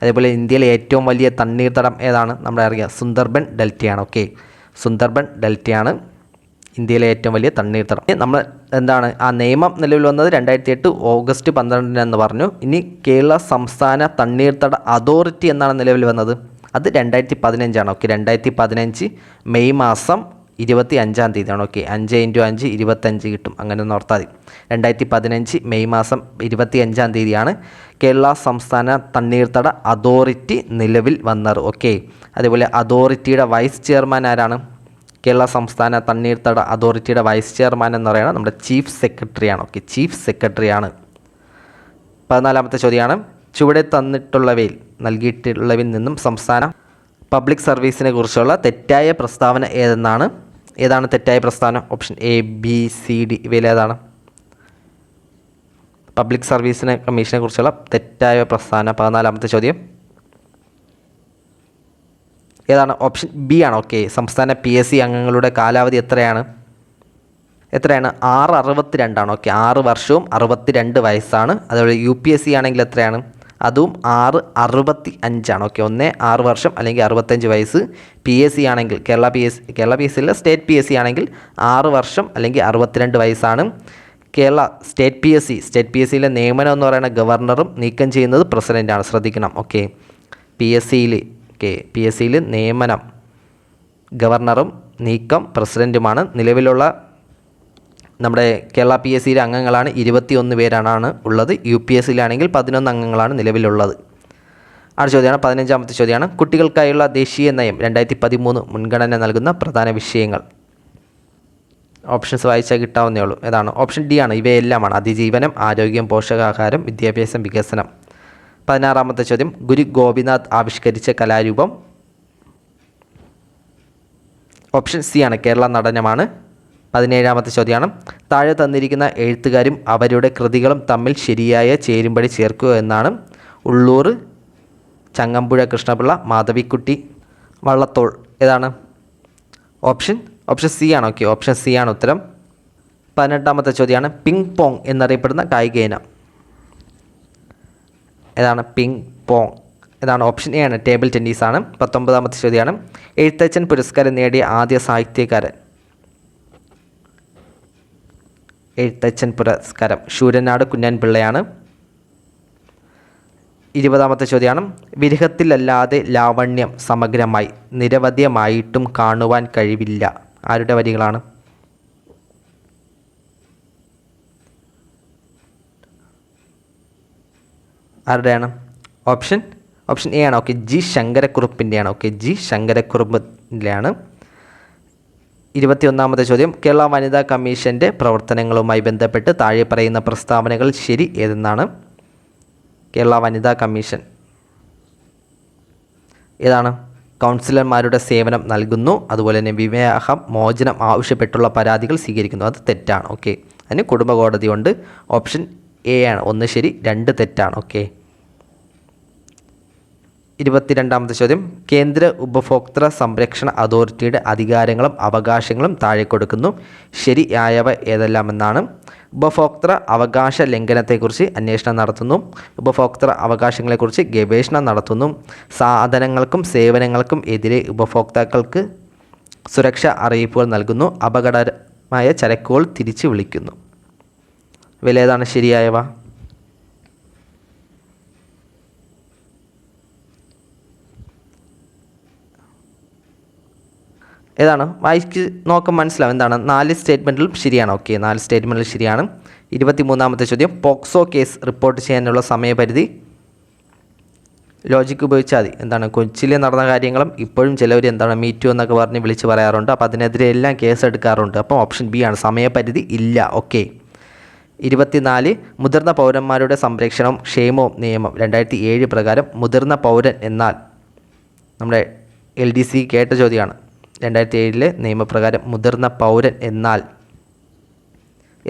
അതേപോലെ ഇന്ത്യയിലെ ഏറ്റവും വലിയ തണ്ണീർത്തടം ഏതാണ്? നമ്മുടെ അറിയാം സുന്ദർബൻ ഡെൽറ്റയാണ്. ഓക്കെ, സുന്ദർബൻ ഡെൽറ്റയാണ് ഇന്ത്യയിലെ ഏറ്റവും വലിയ തണ്ണീർത്തടം. നമ്മൾ എന്താണ് ആ നിയമം നിലവിൽ വന്നത് 2008 ഓഗസ്റ്റ് 12 പറഞ്ഞു. ഇനി കേരള സംസ്ഥാന തണ്ണീർത്തട അതോറിറ്റി എന്നാണ് നിലവിൽ വന്നത്. അത് 2015. ഓക്കെ, 2015 മെയ് മാസം 25-ാണ്. ഓക്കെ, 5 × 5 25 കിട്ടും, അങ്ങനെ ഒന്ന് ഓർത്താൽ മതി. 2015 മെയ് മാസം 25-ാണ് കേരള സംസ്ഥാന തണ്ണീർത്തട അതോറിറ്റി നിലവിൽ വന്നത്. ഓക്കെ, അതേപോലെ അതോറിറ്റിയുടെ വൈസ് ചെയർമാൻ ആരാണ്? കേരള സംസ്ഥാന തണ്ണീർത്തട അതോറിറ്റിയുടെ വൈസ് ചെയർമാൻ എന്ന് പറയുന്നത് നമ്മുടെ ചീഫ് സെക്രട്ടറിയാണ്. ഓക്കെ, ചീഫ് സെക്രട്ടറിയാണ്. 14-ാമത്തെ ചോദ്യമാണ്, ചുവടെ തന്നിട്ടുള്ളവയിൽ നൽകിയിട്ടുള്ളവയിൽ നിന്നും സംസ്ഥാന പബ്ലിക് സർവീസിനെ കുറിച്ചുള്ള തെറ്റായ പ്രസ്താവന ഏതാണ് തെറ്റായ പ്രസ്താവന? Option A, B, C, D ഇവയിൽ ഏതാണ്? പബ്ലിക് സർവീസിനെ കമ്മീഷനെ കുറിച്ചുള്ള തെറ്റായ പ്രസ്താവന. 14-ാമത്തെ ചോദ്യം ഏതാണ്? ഓപ്ഷൻ ബി ആണ്. ഓക്കെ, സംസ്ഥാന PSC അംഗങ്ങളുടെ കാലാവധി എത്രയാണ്? 662 ഓക്കെ, 6 വർഷവും 62 വയസ്സാണ്. അതുപോലെ UPSC ആണെങ്കിൽ എത്രയാണ്? അതും 665 ഓക്കെ, 6 വർഷം അല്ലെങ്കിൽ 65 വയസ്സ്. PSC ആണെങ്കിൽ കേരള PSC അല്ല, സ്റ്റേറ്റ് PSC ആണെങ്കിൽ 6 വർഷം അല്ലെങ്കിൽ 62 വയസ്സാണ്. കേരള സ്റ്റേറ്റ് PSCയിലെ നിയമനം എന്ന് പറയുന്ന ഗവർണറും നീക്കം ചെയ്യുന്നത് പ്രസിഡൻ്റാണ്, ശ്രദ്ധിക്കണം. ഓക്കെ, PSCയിൽ നിയമനം ഗവർണറും നീക്കം പ്രസിഡൻറ്റുമാണ്. നിലവിലുള്ള നമ്മുടെ കേരള PSCയിലെ അംഗങ്ങളാണ് 21 പേരാണ് ഉള്ളത്. UPSCയിലാണെങ്കിൽ 11 അംഗങ്ങളാണ് നിലവിലുള്ളത്. അടുത്ത ചോദ്യമാണ് 15-ാമത്തെ ചോദ്യമാണ്, കുട്ടികൾക്കായുള്ള ദേശീയ നയം 2013 മുൻഗണന നൽകുന്ന പ്രധാന വിഷയങ്ങൾ. ഓപ്ഷൻസ് വായിച്ചാൽ കിട്ടാവുന്നേ ഉള്ളൂ. ഏതാണ്? ഓപ്ഷൻ ഡി ആണ്. ഇവയെല്ലാമാണ്: അതിജീവനം, ആരോഗ്യം, പോഷകാഹാരം, വിദ്യാഭ്യാസം, വികസനം. 16-ാമത്തെ ചോദ്യം, ഗുരു ഗോപിനാഥ് ആവിഷ്കരിച്ച കലാരൂപം. ഓപ്ഷൻ സി ആണ്, കേരള നടനമാണ്. 17-ാമത്തെ ചോദ്യമാണ്, താഴെ തന്നിരിക്കുന്ന എഴുത്തുകാരും അവരുടെ കൃതികളും തമ്മിൽ ശരിയായ ചേരുംപടി ചേർക്കുക എന്നാണ്. ഉള്ളൂർ, ചങ്ങമ്പുഴ കൃഷ്ണപിള്ള, മാധവിക്കുട്ടി, വള്ളത്തോൾ. ഏതാണ്? ഓപ്ഷൻ സി ആണ്. ഓക്കെ, ഓപ്ഷൻ സി ആണ് ഉത്തരം. 18-ാമത്തെ ചോദ്യമാണ്, പിങ് പോങ് എന്നറിയപ്പെടുന്ന കായിക ഇനം. ഏതാണ്? Ping pong. ഏതാണ്? ഓപ്ഷൻ എ ആണ്, ടേബിൾ ടെന്നീസാണ്. 19-ാമത്തെ ചോദ്യമാണ്, എഴുത്തച്ഛൻ പുരസ്കാരം നേടിയ ആദ്യ സാഹിത്യകാരൻ. എഴുത്തച്ഛൻ പുരസ്കാരം ശൂരനാട് കുഞ്ഞൻ പിള്ളയാണ്. 20-ാമത്തെ ചോദ്യമാണ്, വിരഹത്തിലല്ലാതെ ലാവണ്യം സമഗ്രമായി നിരവധ്യമായിട്ടും കാണുവാൻ കഴിവില്ല. ആരുടെ വരികളാണ്? ആരുടെയാണ്? ഓപ്ഷൻ എ ആണ്. ഓക്കെ, ജി ശങ്കരക്കുറുപ്പിൻ്റെയാണ്. ഓക്കെ, ജി ശങ്കരക്കുറുപ്പിൻ്റെയാണ്. 21-ാമത്തെ ചോദ്യം, കേരള വനിതാ കമ്മീഷൻ്റെ പ്രവർത്തനങ്ങളുമായി ബന്ധപ്പെട്ട് താഴെ പറയുന്ന പ്രസ്താവനകൾ ശരി ഏതെന്നാണ്? കേരള വനിതാ കമ്മീഷൻ ഏതാണ്? കൗൺസിലർമാരുടെ സേവനം നൽകുന്നു, അതുപോലെ തന്നെ വിവാഹം മോചനം ആവശ്യപ്പെട്ടുള്ള പരാതികൾ സ്വീകരിക്കുന്നു. അത് തെറ്റാണ്. ഓക്കെ, അതിന് കുടുംബ കോടതിയുണ്ട്. ഓപ്ഷൻ എ ആണ്, 1 ശരി 2 തെറ്റാണ്. ഓക്കെ. 22-ാമത്തെ ചോദ്യം, കേന്ദ്ര ഉപഭോക്തൃ സംരക്ഷണ അതോറിറ്റിയുടെ അധികാരങ്ങളും അവകാശങ്ങളും താഴെ കൊടുക്കുന്നു. ശരിയായവ ഏതെല്ലാമെന്നാണ്? ഉപഭോക്തൃ അവകാശ ലംഘനത്തെക്കുറിച്ച് അന്വേഷണം നടത്തുന്നു, ഉപഭോക്തൃ അവകാശങ്ങളെക്കുറിച്ച് ഗവേഷണം നടത്തുന്നു, സാധനങ്ങൾക്കും സേവനങ്ങൾക്കും എതിരെ ഉപഭോക്താക്കൾക്ക് സുരക്ഷാ അറിയിപ്പുകൾ നൽകുന്നു, അപകടകരമായ ചരക്കുകൾ തിരിച്ചു വിളിക്കുന്നു. ഇവയിലേതാണ് ശരിയായവ? ഏതാണ്? വായിച്ച് നോക്കാൻ മനസ്സിലാവും എന്താണ്. 4 സ്റ്റേറ്റ്മെൻറ്റിലും ശരിയാണ്. ഓക്കെ, 4 സ്റ്റേറ്റ്മെൻറ്റിലും ശരിയാണ്. 23-ാമത്തെ ചോദ്യം, പോക്സോ കേസ് റിപ്പോർട്ട് ചെയ്യാനുള്ള സമയപരിധി. ലോജിക്ക് ഉപയോഗിച്ചാൽ മതി. എന്താണ്? കൊച്ചിയിൽ നടന്ന കാര്യങ്ങളും ഇപ്പോഴും ചിലവർ എന്താണ് മീറ്റു എന്നൊക്കെ പറഞ്ഞ് വിളിച്ച് പറയാറുണ്ട്. അപ്പോൾ അതിനെതിരെ എല്ലാം കേസ് എടുക്കാറുണ്ട്. അപ്പോൾ ഓപ്ഷൻ ബി ആണ്, സമയപരിധി ഇല്ല. ഓക്കെ. 24, മുതിർന്ന പൗരന്മാരുടെ സംരക്ഷണവും ക്ഷേമവും നിയമം 2007 പ്രകാരം മുതിർന്ന പൗരൻ എന്നാൽ നമ്മുടെ LDC കേട്ട ചോദ്യമാണ്. 2007 നിയമപ്രകാരം മുതിർന്ന പൗരൻ എന്നാൽ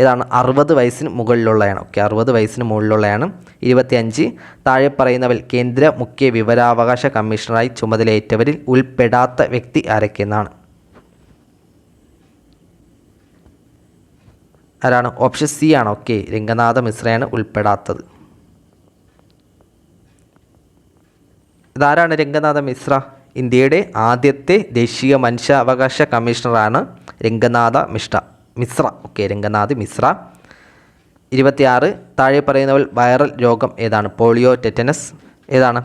ഏതാണ്? 60 വയസ്സിന് മുകളിലുള്ളതാണ്. ഓക്കെ, 60 വയസ്സിന് മുകളിലുള്ളതാണ്. 25, താഴെ പറയുന്നവരിൽ കേന്ദ്ര മുഖ്യ വിവരാവകാശ കമ്മീഷണറായി ചുമതലയേറ്റവരിൽ ഉൾപ്പെടാത്ത വ്യക്തി ആരൊക്കെയെന്നാണ്? ആരാണ്? ഓപ്ഷൻ സി ആണ്. ഓക്കെ, രംഗനാഥ മിശ്രയാണ് ഉൾപ്പെടാത്തത്. ഇതാരാണ് രംഗനാഥ മിശ്ര? ഇന്ത്യയുടെ ആദ്യത്തെ ദേശീയ മനുഷ്യാവകാശ കമ്മീഷണറാണ് രംഗനാഥ മിശ്ര. ഓക്കെ, രംഗനാഥ് മിശ്ര. 26 താഴെ പറയുന്നവൽ വൈറൽ രോഗം ഏതാണ്? പോളിയോ, ടെറ്റനസ് ഏതാണ്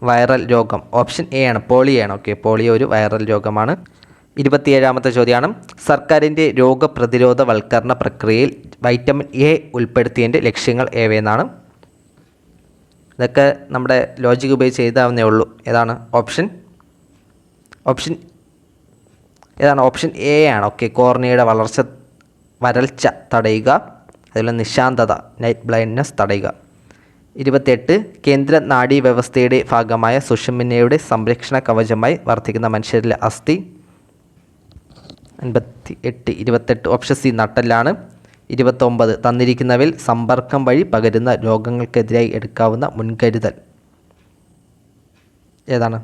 വൈറൽ രോഗം? ഓപ്ഷൻ എ ആണ്, പോളിയോ. ഓക്കെ, പോളിയോ ഒരു വൈറൽ രോഗമാണ്. 27ാമത്തെ ചോദ്യമാണ്, സർക്കാരിൻ്റെ രോഗപ്രതിരോധവൽക്കരണ പ്രക്രിയയിൽ വൈറ്റമിൻ എ ഉൾപ്പെടുത്തിയതിൻ്റെ ലക്ഷ്യങ്ങൾ ഏവയെന്നാണ്? ഇതൊക്കെ നമ്മുടെ ലോജിക് ഉപയോഗിച്ച് എഴുതാവുന്നേ ഉള്ളൂ. ഏതാണ് ഓപ്ഷൻ ഏതാണ്? ഓപ്ഷൻ എ ആണ്. ഓക്കെ, കോർണിയയുടെ വരൾച്ച തടയുക, അതുപോലെ നിശാന്തത, നൈറ്റ് ബ്ലൈൻഡ്നെസ് തടയുക. 28 കേന്ദ്ര നാഡീ വ്യവസ്ഥയുടെ ഭാഗമായ സുഷുമ്നയുടെ സംരക്ഷണ കവചമായി വർത്തിക്കുന്ന മനുഷ്യരിലെ അസ്ഥി? 28 ഓപ്ഷൻ സി നട്ടെല്ലാണ്. 29 തന്നിരിക്കുന്നവയിൽ സമ്പർക്കം വഴി പകരുന്ന രോഗങ്ങൾക്കെതിരായി എടുക്കാവുന്ന മുൻകരുതൽ ഏതാണ്?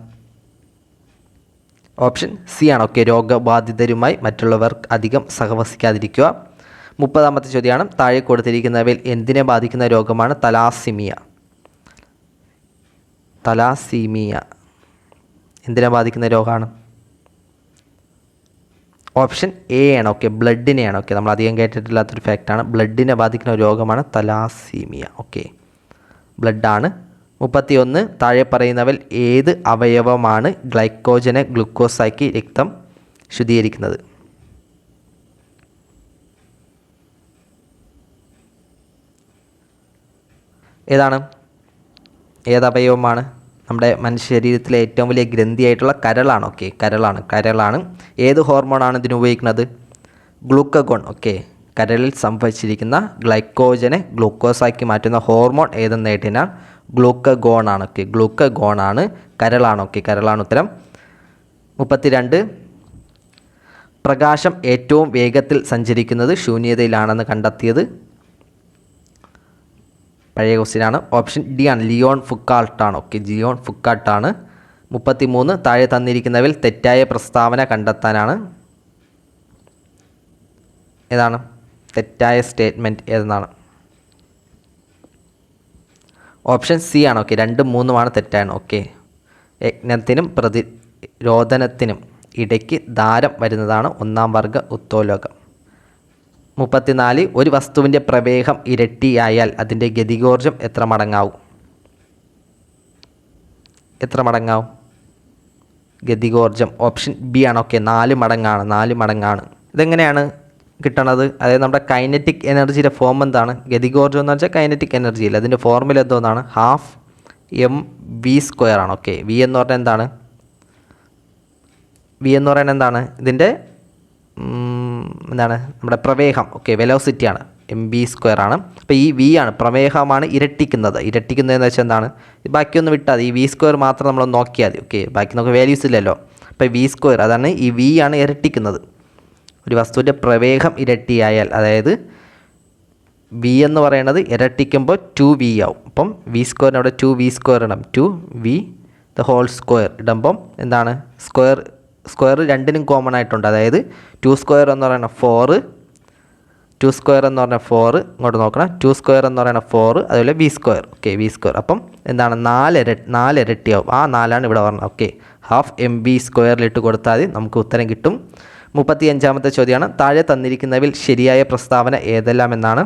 ഓപ്ഷൻ സി ആണ്. ഓക്കെ, രോഗബാധിതരുമായി മറ്റുള്ളവർ അധികം സഹവസിക്കാതിരിക്കുക. 30ാമത്തെ ചോദ്യമാണ്, താഴെ കൊടുത്തിരിക്കുന്നവയിൽ എന്തിനെ ബാധിക്കുന്ന രോഗമാണ് തലാസീമിയ? എന്തിനെ ബാധിക്കുന്ന രോഗമാണ്? ഓപ്ഷൻ എ ആണ്. ഓക്കെ, ബ്ലഡിനെയാണ്. ഓക്കെ, നമ്മൾ അധികം കേട്ടിട്ടില്ലാത്തൊരു ഫാക്റ്റാണ്. ബ്ലഡിനെ ബാധിക്കുന്ന രോഗമാണ് തലാസീമിയ. ഓക്കെ, ബ്ലഡാണ്. 31 താഴെ പറയുന്നവൽ ഏത് അവയവമാണ് ഗ്ലൈക്കോജനെ ഗ്ലൂക്കോസാക്കി രക്തം ശുദ്ധീകരിക്കുന്നത്? ഏതവയവമാണ്? നമ്മുടെ മനുഷ്യ ശരീരത്തിലെ ഏറ്റവും വലിയ ഗ്രന്ഥിയായിട്ടുള്ള കരളാണ്. ഓക്കെ, കരളാണ്. ഏത് ഹോർമോണാണ് ഇതിന് ഉപയോഗിക്കുന്നത്? ഗ്ലൂക്കഗോൺ. ഓക്കെ, കരളിൽ സംഭവിച്ചിരിക്കുന്ന ഗ്ലൈക്കോജനെ ഗ്ലൂക്കോസാക്കി മാറ്റുന്ന ഹോർമോൺ ഏതെന്ന് കേട്ടിനാൽ ഗ്ലൂക്കഗോൺ ആണ്. ഓക്കെ, ഗ്ലൂക്കഗോൺ ആണ്, കരളാണ്. ഓക്കെ, കരളാണ് ഉത്തരം. 32 പ്രകാശം ഏറ്റവും വേഗത്തിൽ സഞ്ചരിക്കുന്നത് ശൂന്യതയിലാണെന്ന് കണ്ടെത്തിയത്? പഴയ ക്വസ്റ്റ്യനാണ്. ഓപ്ഷൻ ഡി ആണ്, ലിയോൺ ഫുക്കാൾട്ടാണ്. ഓക്കെ, ലിയോൺ ഫുക്കാൾട്ടാണ്. 33 താഴെ തന്നിരിക്കുന്നവയിൽ തെറ്റായ പ്രസ്താവന കണ്ടെത്താനാണ്? ഏതാണ് തെറ്റായ സ്റ്റേറ്റ്മെൻറ്റ് ഏതെന്നാണ്? ഓപ്ഷൻ സി ആണ്. ഓക്കെ, 2, 3 തെറ്റാണ്. ഓക്കെ, യജ്ഞത്തിനും പ്രതിരോധനത്തിനും ഇടയ്ക്ക് ധാരം വരുന്നതാണ് 1ാം വർഗ ഉത്തോലകം. 34 ഒരു വസ്തുവിൻ്റെ പ്രവേഗം ഇരട്ടിയായാൽ അതിൻ്റെ ഗതികോർജം എത്ര മടങ്ങാവും? ഗതികോർജം ഓപ്ഷൻ ബി ആണ്. ഓക്കെ, 4 മടങ്ങാണ്. ഇതെങ്ങനെയാണ് കിട്ടണത്? അതായത് നമ്മുടെ കൈനറ്റിക് എനർജിയുടെ ഫോം എന്താണ്? ഗതികോർജം എന്ന് വെച്ചാൽ കൈനറ്റിക് എനർജിയിൽ അതിൻ്റെ ഫോർമുല എന്തോന്നാണ്? 12mv² ആണ്. ഓക്കെ, വി എന്ന് പറഞ്ഞാൽ എന്താണ്? ഇതിൻ്റെ നമ്മുടെ പ്രവേഗം. ഓക്കെ, വെലോസിറ്റിയാണ്, mv² ആണ്. അപ്പോൾ ഈ വി ആണ്, പ്രവേഗമാണ് ഇരട്ടിക്കുന്നതെന്ന് വെച്ചാൽ എന്താണ്? ബാക്കിയൊന്നും വിട്ടാൽ ഈ v² മാത്രം നമ്മൾ നോക്കിയാൽ മതി. ഓക്കെ, ബാക്കി നമുക്ക് വാല്യൂസ് ഇല്ലല്ലോ. അപ്പോൾ v² അതാണ്, ഈ വി ആണ് ഇരട്ടിക്കുന്നത്. ഒരു വസ്തുവിൻ്റെ പ്രവേഗം ഇരട്ടിയായാൽ, അതായത് വി എന്ന് പറയുന്നത് ഇരട്ടിക്കുമ്പോൾ 2v ആവും. അപ്പം v² അവിടെ 2v² ഇടാം. 2v² ഇടുമ്പം എന്താണ്? സ്ക്വയർ രണ്ടിനും കോമൺ ആയിട്ടുണ്ട്. അതായത് 2² എന്ന് പറയുന്നത് 4, 2² എന്ന് പറഞ്ഞാൽ 4, ഇങ്ങോട്ട് നോക്കണം. 2² എന്ന് പറയുന്നത് 4, അതുപോലെ v². Okay, v². അപ്പം എന്താണ്? 4 ഇരട്ടിയാവും. ആ 4 ഇവിടെ പറഞ്ഞത്. ഓക്കെ, 12mv² കൊടുത്താൽ നമുക്ക് ഉത്തരം കിട്ടും. 35ാമത്തെ ചോദ്യമാണ്, താഴെ തന്നിരിക്കുന്നതിൽ ശരിയായ പ്രസ്താവന ഏതെല്ലാം എന്നാണ്?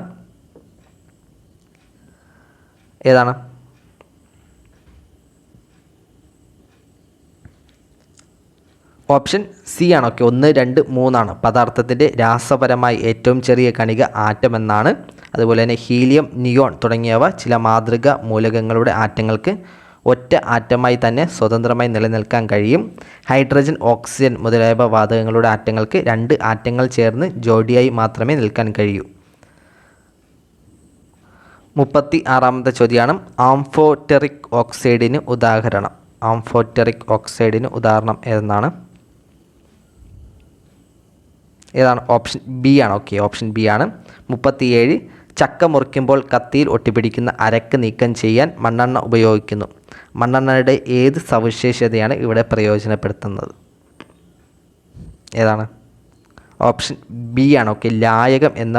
ഓപ്ഷൻ സി ആണ്. ഓക്കെ, 1, 2, 3 പദാർത്ഥത്തിൻ്റെ രാസപരമായി ഏറ്റവും ചെറിയ കണിക ആറ്റം എന്നാണ്. അതുപോലെ തന്നെ ഹീലിയം, നിയോൺ തുടങ്ങിയവ ചില മാതൃക മൂലകങ്ങളുടെ ആറ്റങ്ങൾക്ക് ഒറ്റ ആറ്റമായി തന്നെ സ്വതന്ത്രമായി നിലനിൽക്കാൻ കഴിയും. ഹൈഡ്രജൻ, ഓക്സിജൻ മുതലായവ വാതകങ്ങളുടെ ആറ്റങ്ങൾക്ക് 2 ആറ്റങ്ങൾ ചേർന്ന് ജോഡിയായി മാത്രമേ നിൽക്കാൻ കഴിയൂ. 36ാമത്തെ ചോദ്യമാണ്, ആംഫോറ്ററിക് ഓക്സൈഡിന് ഉദാഹരണം ഏതെന്നാണ്? ഓപ്ഷൻ ബി ആണ്. ഓക്കെ, ഓപ്ഷൻ ബി ആണ്. 37 ചക്ക മുറിക്കുമ്പോൾ കത്തിയിൽ ഒട്ടിപ്പിടിക്കുന്ന അരക്ക് നീക്കം ചെയ്യാൻ മണ്ണെണ്ണ ഉപയോഗിക്കുന്നു. മണ്ണെണ്ണയുടെ ഏത് സവിശേഷതയാണ് ഇവിടെ പ്രയോജനപ്പെടുത്തുന്നത്? ഓപ്ഷൻ ബി ആണ്. ഓക്കെ, ലായകം എന്ന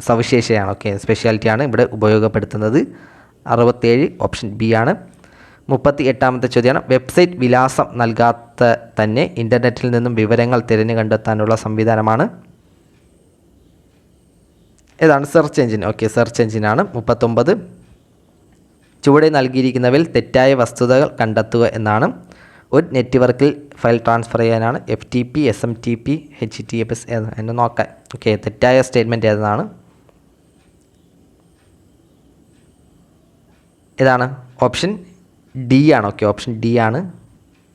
സവിശേഷതയാണ്. ഓക്കെ, സ്പെഷ്യാലിറ്റിയാണ് ഇവിടെ ഉപയോഗപ്പെടുത്തുന്നത്. 67 ഓപ്ഷൻ ബി ആണ്. 38ാമത്തെ ചോദ്യമാണ്, വെബ്സൈറ്റ് വിലാസം നൽകാത്ത തന്നെ ഇൻ്റർനെറ്റിൽ നിന്നും വിവരങ്ങൾ തിരഞ്ഞു കണ്ടെത്താനുള്ള സംവിധാനമാണ്. ഏതാണ്? Search engine. ഓക്കെ, സെർച്ച് എഞ്ചിനാണ്. 39 ചുവടെ നൽകിയിരിക്കുന്നവയിൽ തെറ്റായ വസ്തുതകൾ കണ്ടെത്തുക എന്നാണ്. ഒരു നെറ്റ്വർക്കിൽ ഫയൽ ട്രാൻസ്ഫർ ചെയ്യാനാണ് FTP, SMTP, HTTPS എന്ന് നോക്കാൻ. ഓക്കെ, തെറ്റായ സ്റ്റേറ്റ്മെൻറ്റ് ഏതാണ്? ഏതാണ്? ഓപ്ഷൻ ഡി ആണ്. ഓക്കെ, ഓപ്ഷൻ ഡി ആണ്.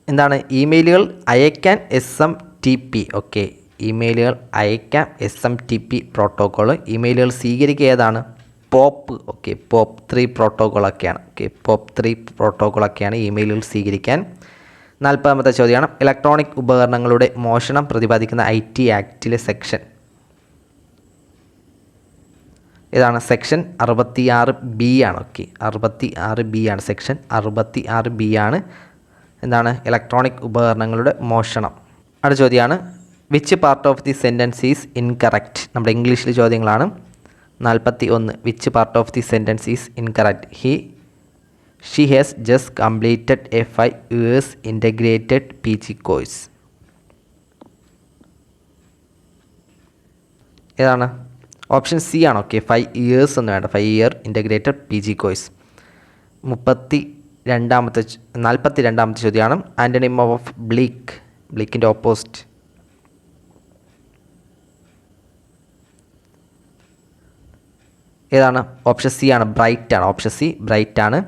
എന്താണ്? ഇമെയിലുകൾ അയക്കാൻ SMTP. ഓക്കെ, ഇമെയിലുകൾ അയക്കാം SMTP പ്രോട്ടോക്കോൾ. ഇമെയിലുകൾ സ്വീകരിക്കുക ഏതാണ്? പോപ്പ്. ഓക്കെ, POP3 പ്രോട്ടോക്കോളൊക്കെയാണ്. ഓക്കെ, POP3 പ്രോട്ടോക്കോളൊക്കെയാണ് ഇമെയിലുകൾ സ്വീകരിക്കാൻ. 40ാമത്തെ ചോദ്യമാണ്, ഇലക്ട്രോണിക് ഉപകരണങ്ങളുടെ മോഷണം പ്രതിപാദിക്കുന്ന IT ആക്റ്റിലെ സെക്ഷൻ ഏതാണ്? സെക്ഷൻ 66B ആണ്. ഓക്കെ, 66B ആണ്. സെക്ഷൻ 66B ആണ്. എന്താണ്? ഇലക്ട്രോണിക് ഉപകരണങ്ങളുടെ മോഷണം. അടുത്ത ചോദ്യമാണ്, which part of the sentence is incorrect? നമ്മുടെ ഇംഗ്ലീഷിൽ ചോദ്യങ്ങളാണ്. 41 which part of the sentence is incorrect? She has just completed A 5 years integrated PG course. ഏതാണ്? ഓപ്ഷൻ സി ആണ്. ഓക്കെ, 5 years ഒന്നും വേണ്ട, 5 year ഇൻ്റഗ്രേറ്റഡ് PG കോഴ്സ്. 42ാമത്തെ ചോദ്യമാണ്, ആൻ്റണിം of ബ്ലീക്ക്. ബ്ലീക്കിൻ്റെ opposite ഏതാണ്? Option C ആണ്, ബ്രൈറ്റ് ആണ്. ഓപ്ഷൻ സി ബ്രൈറ്റ് ആണ്.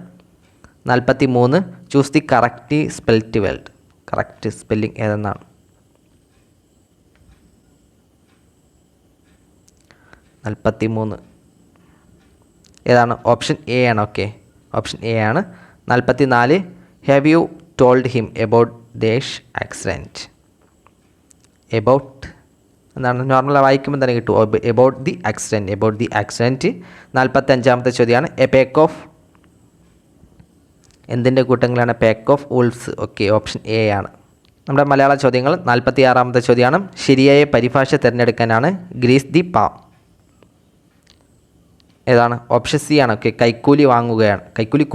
43 choose the correct spelt world. Correct spelling ഏതെന്നാണ്? 43 ഏതാണ്? ഓപ്ഷൻ എ ആണ്. ഓക്കെ, ഓപ്ഷൻ എ ആണ്. 44 have you told him about dash accident. About എന്താണ്? നോർമൽ വായിക്കുമ്പോൾ തന്നെ കിട്ടും. About the accident. About the accident. 45ാമത്തെ ചോദ്യമാണ്, എ പാക്ക് ഓഫ് എന്തിൻ്റെ കൂട്ടങ്ങളാണ്? Pack of wolves. Okay, option A ആണ്. നമ്മുടെ മലയാള ചോദ്യങ്ങൾ. 46ാമത്തെ ചോദ്യമാണ്, ശരിയായ പരിഭാഷ തിരഞ്ഞെടുക്കാനാണ് ഗ്രീസ് ദി പാം. ഏതാണ്? ഓപ്ഷൻ സി ആണ്. ഓക്കെ, കൈക്കൂലി വാങ്ങുകയാണ്. കൈക്കൂലി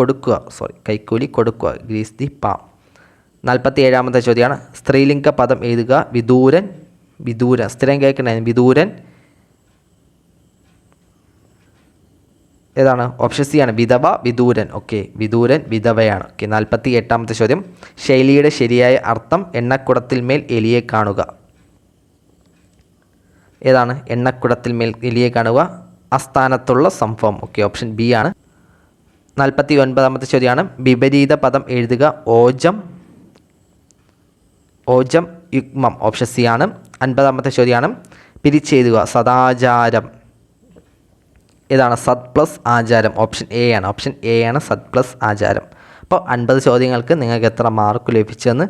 കൊടുക്കുക. Greece the palm. 47ാമത്തെ ചോദ്യമാണ്, സ്ത്രീലിംഗ പദം എഴുതുക. വിദൂരൻ. സ്ഥിരം കേൾക്കണേ, വിദൂരൻ. ഏതാണ്? ഓപ്ഷൻ സി ആണ്, വിധവ. വിദൂരൻ. ഓക്കെ, വിദൂരൻ വിധവയാണ്. ഓക്കെ, 48ാമത്തെ ചോദ്യം, ശൈലിയുടെ ശരിയായ അർത്ഥം എണ്ണക്കുടത്തിൽ മേൽ എലിയെ കാണുക. ഏതാണ്? എണ്ണക്കുടത്തിൽ മേൽ എലിയെ കാണുക, അസ്ഥാനത്തുള്ള സംഭവം. ഓക്കെ, ഓപ്ഷൻ ബി ആണ്. 49ാമത്തെ ചോദ്യമാണ്, വിപരീത പദം എഴുതുക. ഓജം യുഗ്മം. ഓപ്ഷൻ സി ആണ്. 50ാമത്തെ ചോദ്യമാണ്, പിരിച്ചെഴുതുക. സദാചാരം. ഏതാണ്? സത് പ്ലസ് ആചാരം. ഓപ്ഷൻ എ ആണ്. ഓപ്ഷൻ എ ആണ്, സത് പ്ലസ് ആചാരം. അപ്പോൾ 50 ചോദ്യങ്ങൾക്ക് നിങ്ങൾക്ക് എത്ര മാർക്ക് ലഭിച്ചെന്ന്